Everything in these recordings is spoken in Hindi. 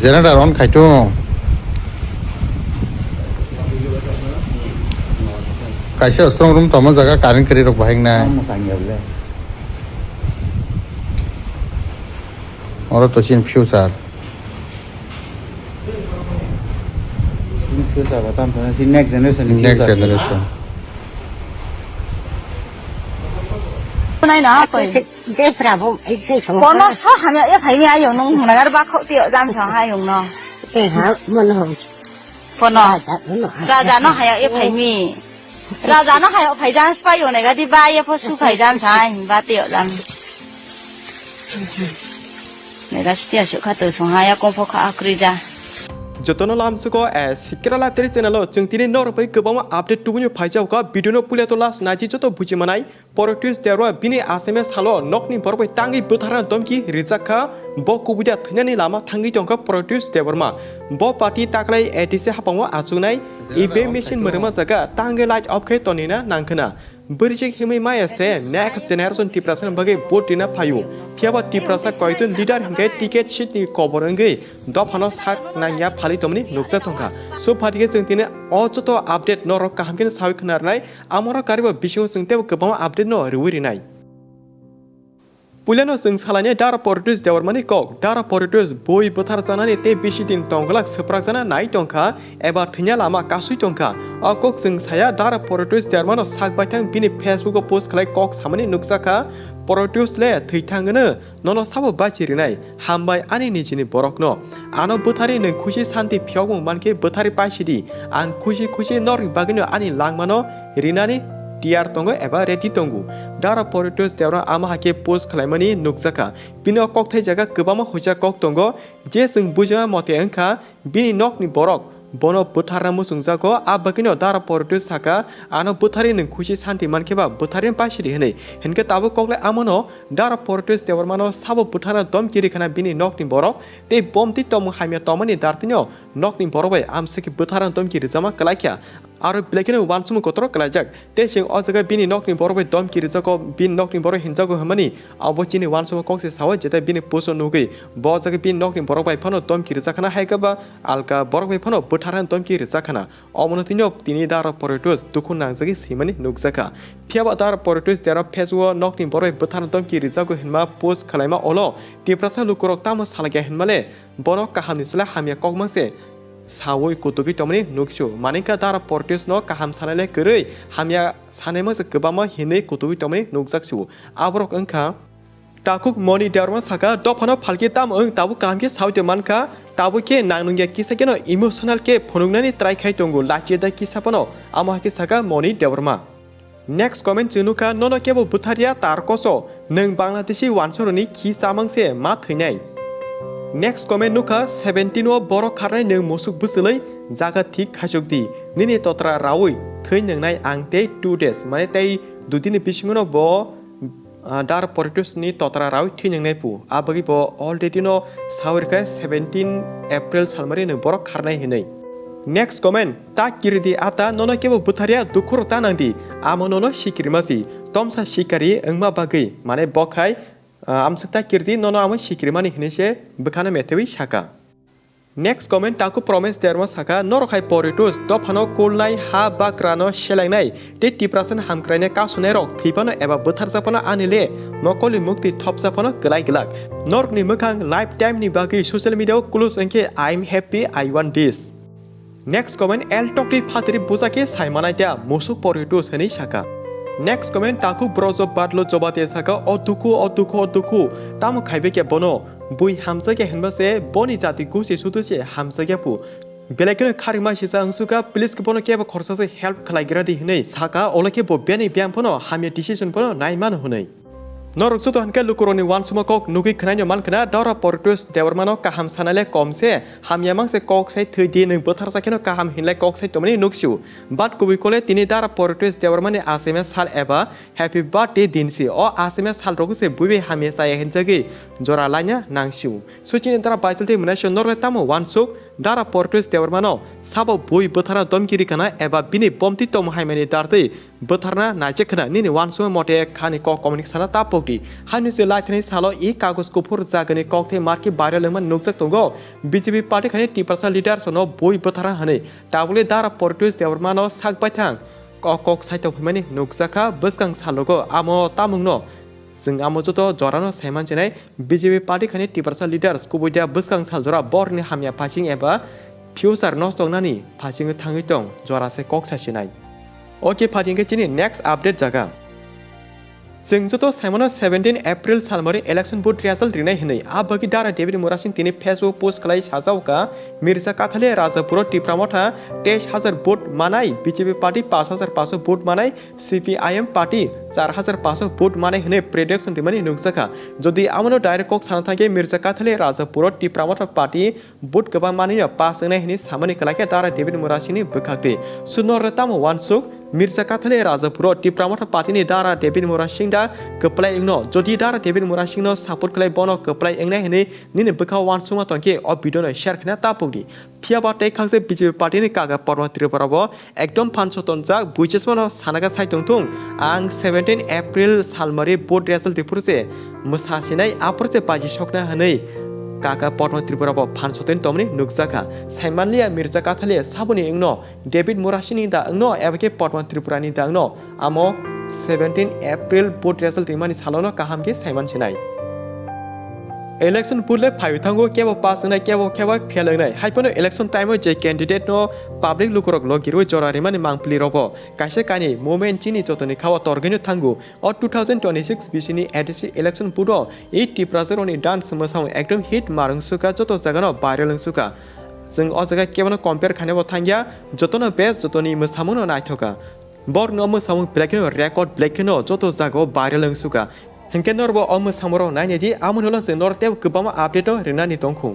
General on kaito kaisa strong room tomo jaga karin kari rok bahing na oro to chin future batam si next generation này nó phải dễ bravo dễ chồng có nó sót hàm ya thấy nghe dùng nông này cái bác khẩu tiệu giam sò hai dùng nó cái hả mình hồng có nó ra nó hay ya thấy mi ra nó hay phải giam phải dùng này cái đi ba ya phải su phải giam sai ba tiệu giam này cái tiệu sự khát từ sò hai ya công phu khá kiri ra जतनो लाम सुको ए सिकराला तेरे चैनल जों तिनि नर बै गोबां आपडेट टुबुनि फाइजाव का भिडियो पुले तो लास्ट नाइटि जतो बुजि मनाय परटिस देरवा बिनि आसेमे सालो नकनि बरबै तांगि बुथारना दमकि रिजाखा ब कुबुदिया थैनानि लामा थांगि दंका परटिस देवरमा ब पार्टी ताकलाय एटिसे हापाव आसुनाय इबे मेसिन मरमा जागा तांगे लाइट अफ खे तनिना नांखना बरिजे हिमै मायासे नेक्स्ट जेनेरेशन टिप्रासन बगे बोटिना फायु फियाबा टिप्रासा कयजन लीडर हंगे टिकेट शीटनि खबरंगै दफानो साक नांया फालि तमनि नुकजा थंखा सो फाटिगे जों तिने अजतो अपडेट नरो काहामकिन सावि खनारनाय आमरो गारिबो बिसिङो जोंते गोबां अपडेट न रिविरिनाय पुलियानो जों सालायने दारा परटिस देवरमानि कक दारा परटिस बय बोथार जानानै ते बिसि दिन तंगलाक सप्राक जाना नाय टंखा एबा थैया लामा कासुइ टंखा अकक जों साया दारा परटिस देवरमानो साक बायथां बिनि फेसबुक पोस्ट खालाय कक सामनि नुकजाखा परटिस ले थैथांगनो ननो साबो बाचिरिनाय हामबाय आनि निजिनि बरकनो आनो बोथारि नों खुसि शान्ति फियावबो मानके बोथारि पाइसिदि आं खुसि खुसि नर बागिनो आनि लांमानो रिनानि टिआर तंगो एबा रेडि तंगु दारा परटिस देवरा आमा हाके पोस्ट खालामनि नुकजाखा बिनो कक थै जागा गोबामा हुजा कक तंगो जे जों बुजा मते अंखा बिनि नकनि बरक बनो बोथारना मुसुंजाको आबाकिनो दारा परटिस साका आनो बोथारि नों खुसि शान्ति मानकेबा बोथारि पाइसिदि हनै हेनके ताबो ककले आमनो दारा परटिस देवरमानो साबो बोथारना दमकिरि खाना बिनि नकनि बरक ते बमति तम हामिया तमनि दारतिनो नकनि बरबाय आमसेकि बोथारना दमकिरि जमा कलाख्या आरो बिलाइकिनो वानसुम कतरो कलाइजाक ते सिं अजगा बिनि नकनि बरबाय दमकिरि जाको बिन नकनि बर हिनजाको हमनि अबचिनि वानसुम कक्से साव जेता बिनि पोसो नुगै ब जगा बिन नकनि बरबाय फनो दमकिरि जाखाना हायगाबा आलका बरबाय फनो बोथारना दमकिरि जाखाना अमनतिनो तिनि दारा परटिस दुखु नांजगि सिमनि नुगजाका फियाबा दारा परटिस देरा फेसबुक नकनि बरबाय बोथारना दमकिरि जाको हिनमा पोस्ट खालायमा अलो टिप्रासा लुकुरक ताम सालागे हिनमाले बनो काहामनि सला हामिया ककमासे सावै कुतुगि तमनि नुक्सु मानिका दारा परटिस न काहाम सानाले गरै हामिया सानेमा गोबामा हिनै कुतुगि तमनि नुकजाकसु आबरक अंखा ताकुक मनि देरमा साका दफानो फालके ताम ओं ताबु कामके सावते मानका ताबु के नांनुंगे किसाकेनो इमोशनल के फनुंगनानि ट्राइ खाइ तंगु लाचिदा किसापनो आमाके साका मनि देवरमा नेक्स्ट कमेन्ट जुनुका ननो केबो बुथारिया तारकोसो नों बांलादेशी वानसरनि खि चामांसे मा थैनाय नेक्स्ट कमेन्ट नुका 17 बर खारनाय नों मुसुक बुसलै जागा थिक खाजुकदि निनि तत्रा रावै थै नोंनाय आं ते 2 days माने तै दुदिनि बिसिङनो ब दार परटिस नि तत्रा रावै थै नोंनाय पु आबगि ब अलरेडी नो सावरका 17 एप्रिल सालमारि नों बर खारनाय हिनै नेक्स्ट कमेन्ट ता किरिदि आता ननो केबो बुथारिया दुखुर तानांदि आमननो सिकिरिमासि तमसा सिकारी ओंमा बागै माने बखाय आमसुकता किरदि ननो आम सिकिरिमानि हिनेसे बखाना मेथेवि साका नेक्स्ट कमेन्ट ताकु प्रमेश देरमा साका नरखाय परटिस दफानो कोलनाय हा बाक्रानो सेलांनाय ते टिप्रासन हामक्रायने कासुनाय रक थैफानो एबा बोथार जाफानो आनिले नकलि मुक्ति थप जाफानो गलाय गलाक नरकनि मोखां लाइफ टाइमनि बागै ससियेल मिडियाव क्लोज अंके I am happy I want this next comment एल टकि फातिरि बुजाके सायमानायता मुसुक परटिस हनै साका नेक्स्ट कमेन्ट ताकु ब्रजब बादलो जबाते साका अदुखु ताम खाइबेके बनो बुइ हामजाके हनबासे बनि जाति गुसे सुदुसे हामजाके पु बेलायखनो खारिमा सिसा अंसुका पुलिस के बनो केबो खरसासे हेल्प खालायग्रादि हनै साका ओलके ब बेनि ब्याम फनो हामिया डिसिजन फनो नायमान हनै Norok soto hanke lukuroni wan suma kok nugi kena man kena dara Paritosh Dewarmano kaham sanale komse ham yamang se kok sai thudi ning bothar sakeno kaham hinlai kok sai tomani nukshu bat kubi kole tini dara Paritosh Dewarmani aseme sal eba happy birthday dinsi o aseme sal rogu se bubi hamye saya hinjagi jora lanya nangshu suchini dara baitulti munasho norle tamo wan suk dara Paritosh Dewarmano sabo boi Bwtharna Domki rikana eba bini bomti tom haimani darti Bwtharna najekana nini wan suma mote khani kok komunik sana tapokti hanu se laithani salo e kagos kupur jagani kokte marki viral man nukjak tongo BJP party khani 2% leader sono boi Bwtharna hane tabule dara Paritosh Dewarmano sakbaithang kok saito phimani nukjaka bwskang salogo amo tamungno जों आमोजोतो जरानो साइमान जेनाय BJP party khani 2% leaders kubudia bwskang saljora borni hamya phaching eba future nostongnani phaching thangui tong jorase kok sasinai okay phading ke chini next update jaga जों जतो साइमनो 17 एप्रिल सालमरि इलेक्शन बोर्ड रिजल्ट रिनाय हनै आ बगि दारा डेभिड मोरासिन तिनि फेसबुक पोस्ट खलाय साजावका मिर्जा काथले राजापुर टिप्रामथा 23000 वोट मानाय बीजेपी पार्टी 5500 वोट मानाय सीपीआईएम पार्टी 4500 वोट मानाय हनै प्रेडिक्शन दिमानि नुकसाखा जदि आमनो डाइरेक्ट कक साना थांगे मिर्जा काथले राजापुर टिप्रामथा पार्टी वोट गोबां मानाय पास होनाय हनै सामनि खलायके दारा डेभिड मोरासिनि बखाखते सुनरताम वानसुक मिर्जा काथले राजापुर टिप्रामथा पार्टी दारा डेभिड मोरासिं दा कप्लाय इंगनो जदि दारा डेभिड मोरासिंनो सपोर्ट खलाय बनो कप्लाय इंगनाय हनै निने बखा वानसुमा तंके अ भिडियो शेयर खना तापुगि फियाबा टे खांसे बीजेपी पार्टी नि कागा परम त्रिपुराबो एकदम फानसतन जा बुइचेसमनो सानागा साइतंथुं आं 17 एप्रिल सालमरि बोर्ड रिजल्ट दिफुरसे मोसासिनाय आफरसे बाजि सकना हनै काका परम त्रिपुराबो फानसतेन तमनि नुकजाखा साइमानलिया मिर्जा काथले साबनि इंगनो डेभिड मोरासिनि दा इंगनो एबके परम त्रिपुरानि दा इंगनो आमो 17 एप्रिल बोर्ड रिजल्ट रिमानि सालोनो काहामके साइमान सिनाय इलेक्शन पुले फायुथांगो केबो पास होनाय केबो केबो फेल होनाय हाइपनो इलेक्शन टाइम जे कैंडिडेट नो पब्लिक लुकरक लगिरु जरारि माने मांगप्लि रबो कासे कानि मोमेंट चिनि जतनि खावा तर्गेनो थांगु अ 2026 बिसिनि एडीसी इलेक्शन पुडो ए टिप्राजरनि डांस मोसाव एकदम हिट मारंसुका जतो जागानो भाइरल सुका जों अ जागा केबनो कम्पेयर खानेबो थांगिया जतनो बेस्ट जतनि मोसामुनो नायथका बरनो मोसामु ब्लेकनो रेकर्ड ब्लेकनो जतो जागो भाइरल सुका हेंके नरबो अमो सामरो नायनेदि आमोनोलो जों नरतेव गोबां आपडेट रेनानि दंखौ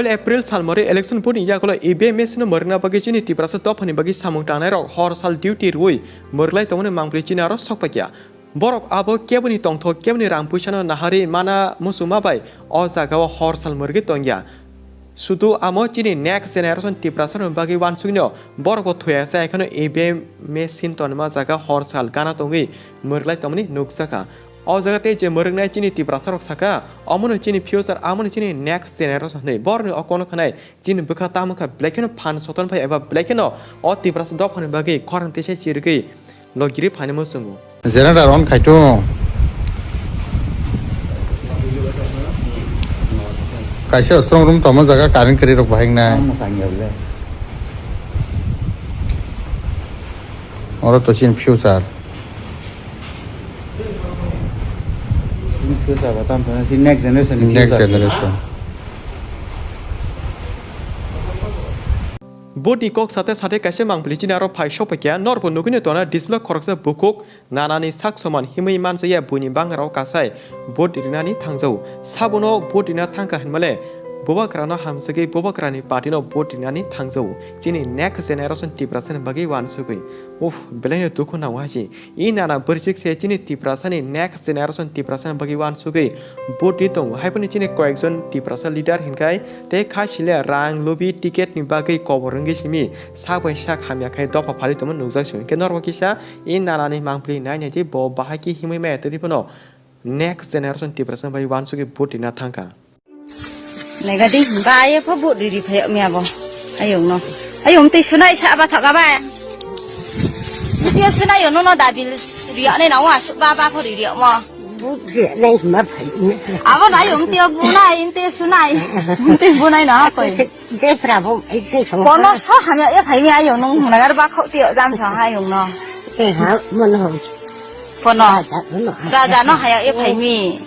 एप्रिल सालमरि इलेक्शन पुनि यागलो इबे मेसिनो मरना बगि चिनि टिप्रास तफनि बगि सामुं टानाय रक हर साल ड्यूटी रुइ मरलाय तमने मांगप्रि चिनारो सकपाकिया बरक आबो केबनि तंथो केबनि रामपुइसानो नाहारि माना मुसुमा बाय अ जागाव हर साल मरगि तंगिया सुदु आमो चिनि नेक्स्ट जेनेरेशन टिप्रासनो बगि वानसुनो बरक थया जायखनो इबे मेसिन तनमा जागा हर साल गाना तंगि मरलाय तमनि नुकसाका अ जगते जे मरगनाय चिनि टिप्रासरक साका अमनो चिनि फ्यूचर आमनो चिनि नेक्स्ट जेनेरेशन नै बरनो अकोनो खनाय चिनि बखा तामखा ब्लेकनो फान सतन भाई एबा ब्लेकनो अ टिप्रास दफने बगि खरनतेसे चिरगि लगिरि फानेमो संगु जेना दारन खाइतो कासे स्ट्रंग रूम तम जगह कारेंट करि रक भाइंगना मोसांगियावले और तो चिन फ्यूचर फ्यूचर बताम त नेक्स्ट जेनेरेशन बोडी कक साथे साथे कासे मांगप्लि चिनारो फाइसो पकिया नरबो नुगिनो तोना डिसप्ले खरकसे बुकुक नानानि साक समान हिमै मानसया बुनि बांगाराव कासाय बोट रिनानि थांजौ साबनो बोट रिना थांका हनमाले Bobakrano hamsagi Bobakrani Patino Botinani Tangzo, Chini next generation Tiprasan Bagi Wan Sugi. Belena Tukuna Waji. Inana Burjik Chini Tiprasani next generation Tiprasan Bagi Wan Sugi. Botitong, Hyponichini Coexon Tiprasa leader Hinkai, take Kashila Rang, Lobby, ticket Nibagi, Koborangishimi, Sabway Shak Hamiakai Dopa Paritoman Nuzation, Kenorwakisha, in Nalani Mampli 90 Bo Bahaki Himime Tipono. Next generation Tiprasan Bagi Wan Sugi Botina Tanka. Negatif bahaya apa buat diri payah mi apa? Ayong no, ayong ti sunai siapa tak apa? Dia sunai yo no dabil riak ni nawa bapa apa riak mo? bút rửa này mà phải Apa ayong ti bunai, ti sunai, ti bunai na apa? dễ phải không ấy dễ không Kono so hanya ya payah mi ayong no, nagar bakau ti jam so ayong no. cái hả mình không Kono, raja no hanya ya payah mi.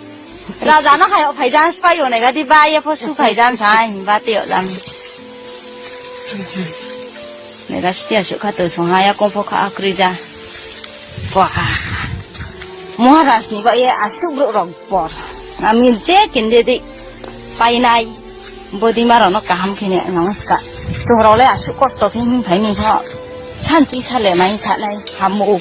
Raja nó hay phải ra spy rồi này cái đi bay phải su phải ra sai ba triệu rằng này là still sự khát từ xuống hai công phu khát kiri ra quá mua ras này vậy asu bro rong bor amin che kinde di bay này body mà nó cam khi này nó ska tu rồi asu cost of him phải mình họ san chỉ san lệ này san này ham mù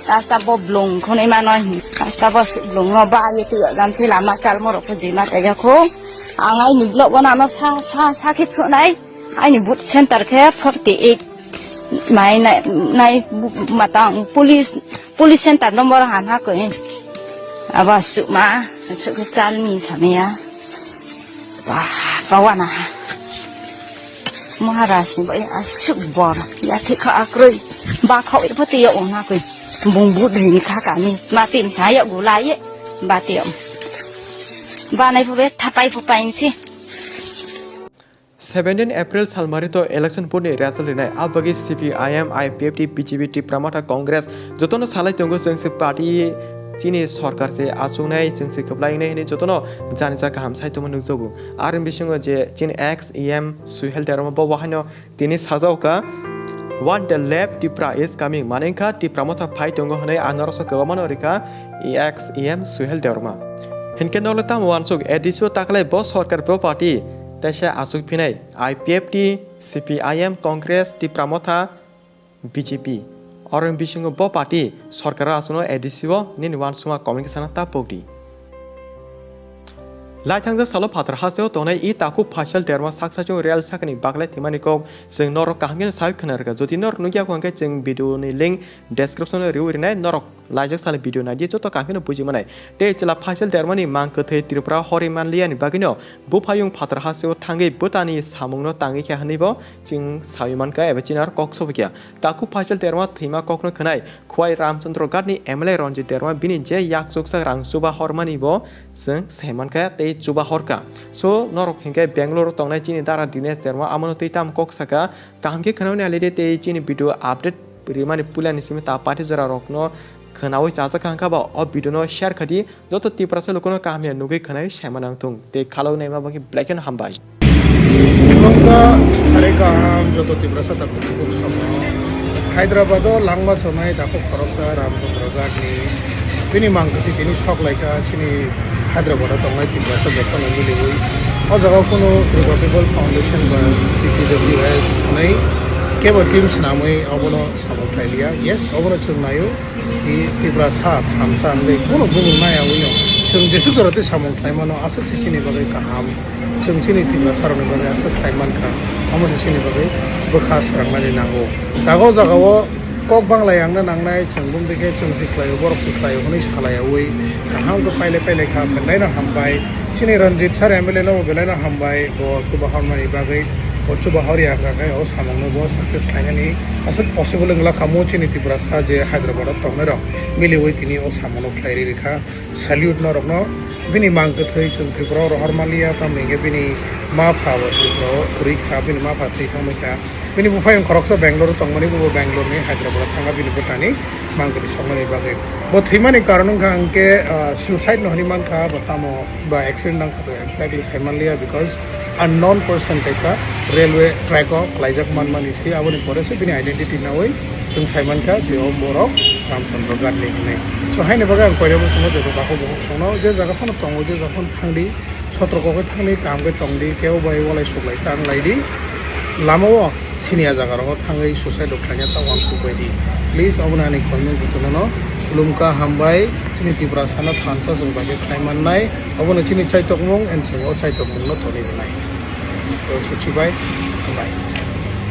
Kasta bo blong ko nei manoi kasta bo blong no ba ye tu gam si lama chal mo ro ji ma ta ya ko angai ni blok bona no sa khit pho nai ai ni but center khe 48 mai nai matang police center number han ha ko ni aba su ma su ko chal mi sa me ya wa na Maharaj ni ba ya su bor ya thi kha akroi ba khau pho ti yo na ko bung bút gì khác cả mi mà tìm sai ở gulai ấy ba tiệm ba này phụ biết tháp bay xí 17 April Salmarito election pone result rinai abagi CPIM IPFT BJP Pramata Congress jotono salai tongo jengse party chini sarkar se achungnai jengse kwlai nei ni jotono janisa kaham sai tomo nugjogo arin bisingo je chin XEM suhel derma bo wahano tini sajauka One the lab Tipra is coming. Manenka Tipra mota fight tongo hane anarasa kawamano rika EXEM suhel derma. Hinkenolata wansuk edisio taklai boss sarkar property. Tasha asuk pinai IPFT CPIM Congress Tipra mota BJP. Orang bisingo bo party sarkara asuno edisio nin wansuma communication ta pogdi. Laithangja salo phatar haseo tonai I taku phasal derma saksacho real sakni baklai thimani ko jeng norok kahmgen sai khonarga jodi nor nugya ko angke jeng video ni link description riu rinai norok laijak sal video na di joto kahmgen buji manai te chela phasal derma ni mang kthei tripura horiman liani bagino bu phayung phatar haseo thangi botani samungno tangi kha hanibo jeng saiman ka eba chinar kokso bikya taku phasal derma thima kokno khnai khwai ramchandra gatni MLA Ranjit derma bini je yak choksa rang suba hormani bo jeng saiman ka te Juba Horka. So, Norok Hinke, Bangalore, Tonga, Chini, Dara, Dines, Derma, Amonotitam, Koksaka, Kamke, Kanone, Alide, Chini, video update, Rimani Pulan, Simita, Patizara Rokno, Kanawi, Chazakankaba, or Bidono, Sharkadi, Dotto Tiprasa Lokono Kami, Nugi, Kanai, Shamanantung, they Kalo name of Black and Hambai. Joto Tiprasa, Hyderabad, Langma, Sonai, Tapo, Koroksa, Ramko, Pini Mangati, Pini Shock like a Chini. Hyderabad tongai Tiprasa jekon mili hui o jaga kono Rijagwi Foundation ba TPWS nai kebo teams namai abono samokhlailia yes abono chungnayo I Tiprasa thamsa nai kono bumu nai awino chung jesu dorate samokhlai mano asuk sini bagai kaham chung chini Tiprasa rone bagai asuk thaiman kha amo sini bagai bukhas rangmani nango dago jagao Kok banglai ang na nangnai changbum dike chungsi klayo borok klayo honi salaya ui kaham ko paile kha pendai na hambai chini Ranjit sar MLA no belai na hambai bo chuba hormani bagai bo chuba horia gagai o samangno bo success khaini asal possible ngla khamo chini Tiprasa je Hyderabad tongne ro mili ui tini o samangno khlairi rikha salute no rokno bini mang ke thoi chung Tripura ro hormalia pa menge bini ma phawa Tripura kuri kha bini ma pha thei khamika bini bu phayam koroksa Bangalore tongmani bu Bangalore ni Hyderabad thanga bini botani mangkri somani bagai bo thimani karanung kha angke suicide no haniman kha batamo ba accident nang kha exactly saimanlia because unknown person kaisa railway track o klaijak manmani si aboni pore se bini identity na oi chung saiman kha je o borok ramchandra gatni ne so haine bagai ang koirabo sono je bako bo sono je jaga phone tongo je jakhon thangdi सत्रको थांनि कामगे तंगदि केव बाय वालाय सुलाय तांलायदि लामाओ सिनिया जागाराव थाङै सुसाइड खायनो सावाम सुबायदि प्लिज अबनानि खननो गुतुनो खुलुमका हामबाय चिनि तिब्रा साना थानसा जों बागे खायमाननाय अबनो चिनि चाइतकमुं एनसेङाव चाइतकमुंनो थनि बनाय तो सुचिबाय हामबाय